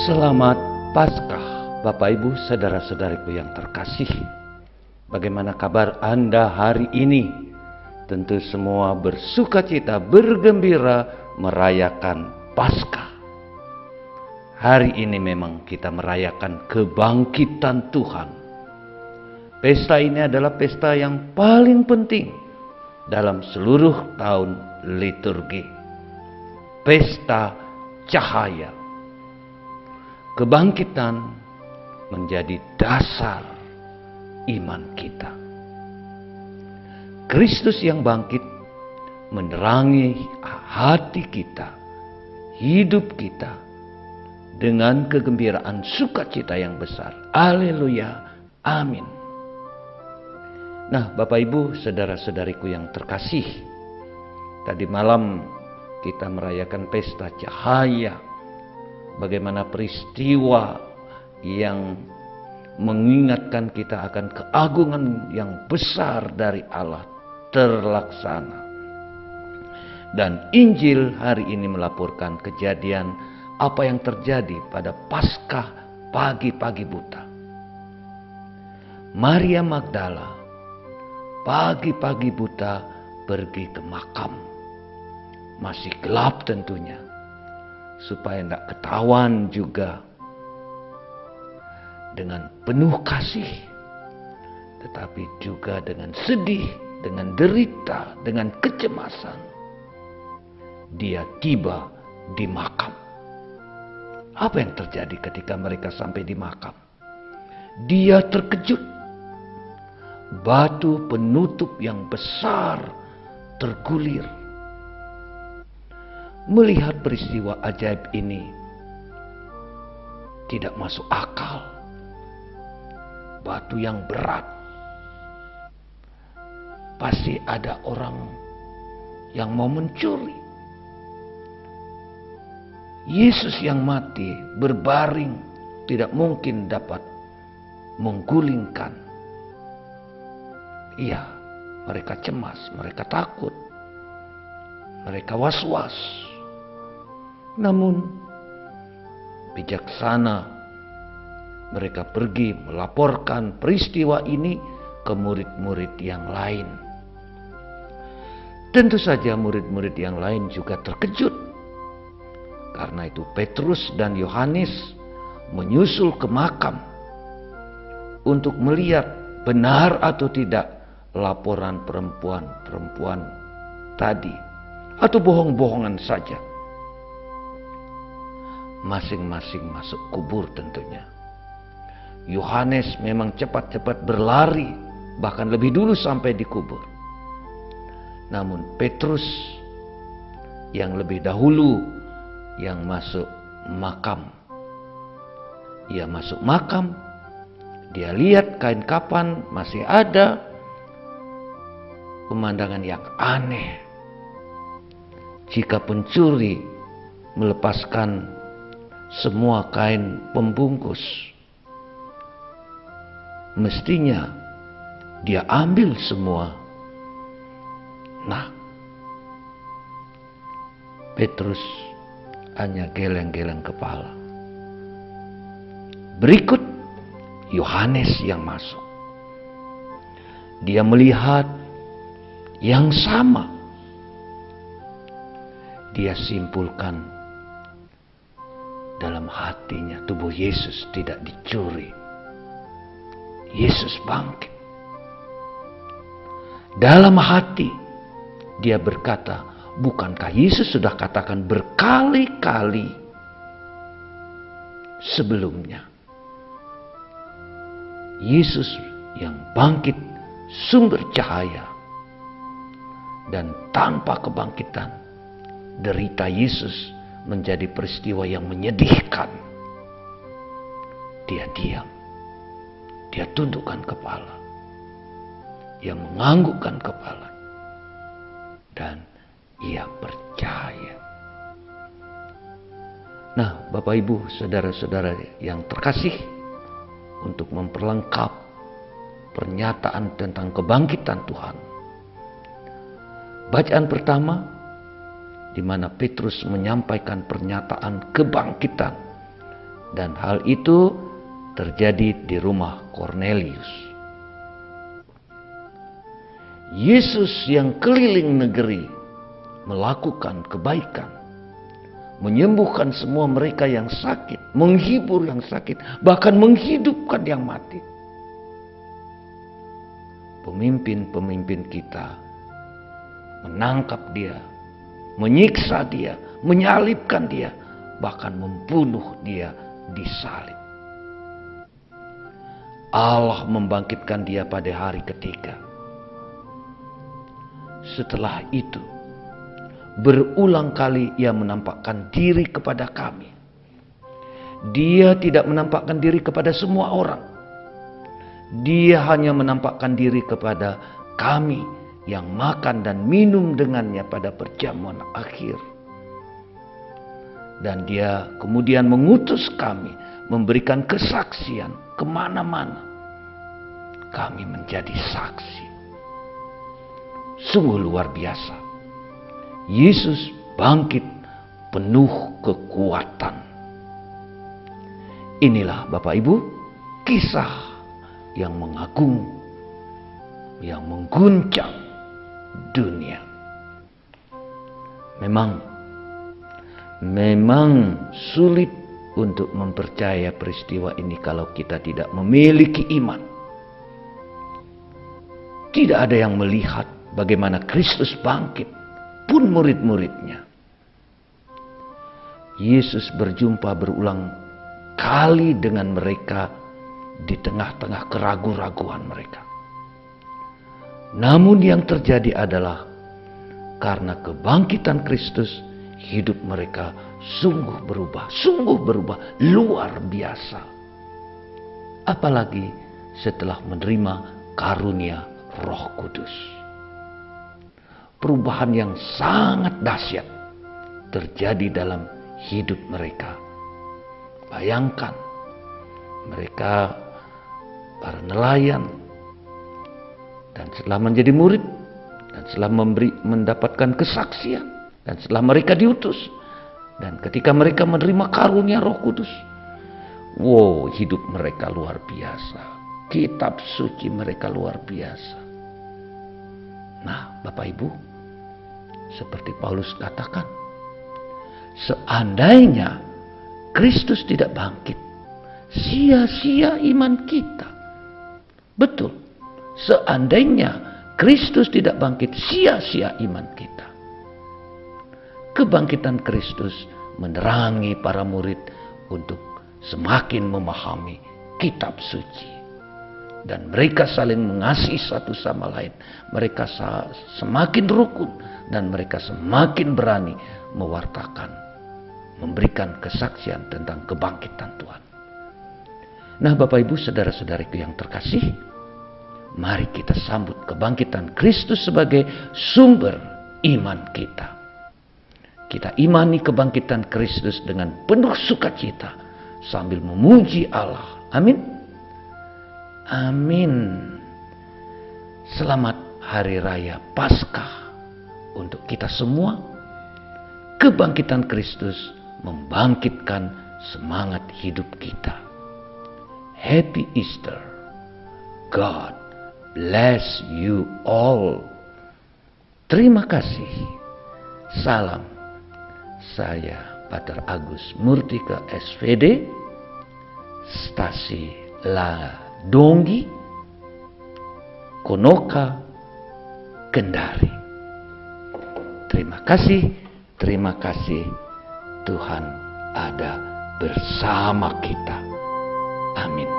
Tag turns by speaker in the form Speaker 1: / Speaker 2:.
Speaker 1: Selamat Paskah, Bapak Ibu, saudara-saudariku yang terkasih. Bagaimana kabar Anda hari ini? Tentu semua bersukacita, bergembira merayakan Paskah. Hari ini memang kita merayakan kebangkitan Tuhan. Pesta ini adalah pesta yang paling penting dalam seluruh tahun liturgi. Pesta cahaya. Kebangkitan menjadi dasar iman kita. Kristus yang bangkit menerangi hati kita, hidup kita dengan kegembiraan sukacita yang besar. Haleluya, amin. Nah, Bapak Ibu, saudara-saudariku yang terkasih, tadi malam kita merayakan pesta cahaya. Bagaimana peristiwa yang mengingatkan kita akan keagungan yang besar dari Allah terlaksana. Dan Injil hari ini melaporkan kejadian apa yang terjadi pada Paskah pagi-pagi buta. Maria Magdala pagi-pagi buta pergi ke makam. Masih gelap tentunya, supaya tidak ketahuan juga. Dengan penuh kasih, tetapi juga dengan sedih, dengan derita, dengan kecemasan, dia tiba di makam. Apa yang terjadi ketika mereka sampai di makam? Dia terkejut. Batu penutup yang besar tergulir. Melihat peristiwa ajaib ini tidak masuk akal. Batu yang berat. Pasti ada orang yang mau mencuri. Yesus yang mati berbaring tidak mungkin dapat menggulingkan. Iya, mereka cemas, mereka takut, mereka was-was. Namun bijaksana mereka pergi melaporkan peristiwa ini ke murid-murid yang lain. Tentu saja murid-murid yang lain juga terkejut. Karena itu Petrus dan Yohanes menyusul ke makam untuk melihat benar atau tidak laporan perempuan-perempuan tadi, atau bohong-bohongan saja. Masing-masing masuk kubur tentunya. Yohanes memang cepat-cepat berlari, bahkan lebih dulu sampai di kubur. Namun Petrus yang lebih dahulu yang masuk makam. Ia masuk makam, dia lihat kain kafan masih ada. Pemandangan yang aneh. Jika pencuri melepaskan semua kain pembungkus, mestinya dia ambil semua. Nah, Petrus hanya geleng-geleng kepala. Berikut Yohanes yang masuk. Dia melihat yang sama. Dia simpulkan dalam hatinya, tubuh Yesus tidak dicuri. Yesus bangkit. Dalam hati dia berkata, bukankah Yesus sudah katakan berkali-kali sebelumnya, Yesus yang bangkit sumber cahaya, dan tanpa kebangkitan derita Yesus menjadi peristiwa yang menyedihkan. Dia diam. Dia tundukkan kepala. Dia menganggukkan kepala. Dan ia percaya. Nah, Bapak Ibu, saudara-saudara yang terkasih, untuk memperlengkap pernyataan tentang kebangkitan Tuhan. Bacaan pertama di mana Petrus menyampaikan pernyataan kebangkitan Dan hal itu terjadi di rumah Kornelius. Yesus yang keliling negeri melakukan kebaikan, menyembuhkan semua mereka yang sakit, menghibur yang sakit, bahkan menghidupkan yang mati. Pemimpin-pemimpin kita menangkap dia, menyiksa dia, menyalibkan dia, bahkan membunuh dia disalib. Allah membangkitkan dia pada hari ketiga. Setelah itu, berulang kali ia menampakkan diri kepada kami. Dia tidak menampakkan diri kepada semua orang. Dia hanya menampakkan diri kepada kami yang makan dan minum dengannya pada perjamuan akhir. Dan dia kemudian mengutus kami memberikan kesaksian kemana-mana. Kami menjadi saksi. Sungguh luar biasa. Yesus bangkit penuh kekuatan. Inilah Bapak Ibu, kisah yang mengagung, yang mengguncang dunia. Memang sulit untuk mempercaya peristiwa ini kalau kita tidak memiliki iman. Tidak ada yang melihat bagaimana Kristus bangkit, pun murid-muridnya. Yesus berjumpa berulang kali dengan mereka di tengah-tengah keraguan-raguan mereka. Namun yang terjadi adalah karena kebangkitan Kristus, hidup mereka sungguh berubah luar biasa. Apalagi setelah menerima karunia Roh Kudus. Perubahan yang sangat dahsyat terjadi dalam hidup mereka. Bayangkan, mereka para nelayan, dan setelah menjadi murid, dan setelah mendapatkan kesaksian, dan setelah mereka diutus, dan ketika mereka menerima karunia Roh Kudus, hidup mereka luar biasa. Kitab suci mereka luar biasa. Nah, Bapak Ibu, seperti Paulus katakan, seandainya Kristus tidak bangkit, sia-sia iman kita. Betul, seandainya Kristus tidak bangkit, sia-sia iman kita. Kebangkitan Kristus menerangi para murid untuk semakin memahami kitab suci. Dan mereka saling mengasihi satu sama lain. Mereka semakin rukun dan mereka semakin berani mewartakan, memberikan kesaksian tentang kebangkitan Tuhan. Nah, Bapak Ibu, saudara-saudariku yang terkasih, mari kita sambut kebangkitan Kristus sebagai sumber iman kita. Kita imani kebangkitan Kristus dengan penuh sukacita sambil memuji Allah. Amin. Amin. Selamat Hari Raya Paskah untuk kita semua. Kebangkitan Kristus membangkitkan semangat hidup kita. Happy Easter. God bless you all. Terima kasih. Salam. Saya Pater Agus Murtika SVD, Stasi La Donggi, Konoka, Kendari. Terima kasih. Tuhan ada bersama kita. Amin.